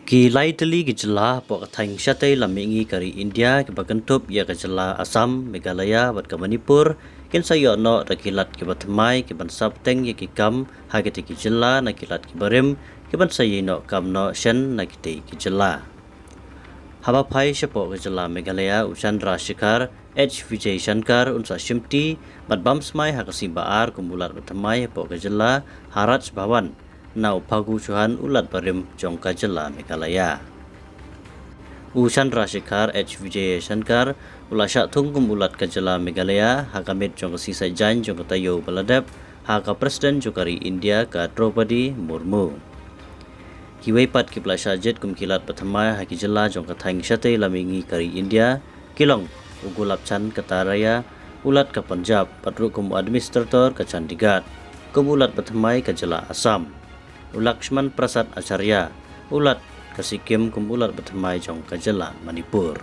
Ki laitali ki Jylla po kathang syatay lamingi kari India ki Kynthup ya ka Jylla Assam, Meghalaya bat ka Manipur kin sayo no rakilat ki Thymmai ki ban sabteng ya ki kam hagati ki Jylla na kilat ki barim ki ban sayi no kam no shen na ki Jylla. Haba pai syapo ki Jylla Meghalaya usan Rashikar Vijay Shankar unsa shimti bat bam smai hakasi baar kumbulat Thymmai po ki Jylla haraj bawan nau pagu cuhan ulat barim jongka Jylla Meghalaya. Usan Rashikar Vijay Shankar ulasyak tungkum ulat ka Jylla Meghalaya hakamit jongka sisa jan jongka tayo baladap haka Presiden Jokari India ka Draupadi Murmu. Kiwaipat ki plasajit kumkilat Thymmai haki Jylla jongka thang syatay lamingi kari India kilong ugulap chan kataraya ulat ka Punjab patruk kum administrator ka Chandigarh kum ulat Thymmai ka Jylla Assam. Lakshman Prasad Acharya ulat ka Sikkim kum ulat Thymmai jong ka Jylla Manipur.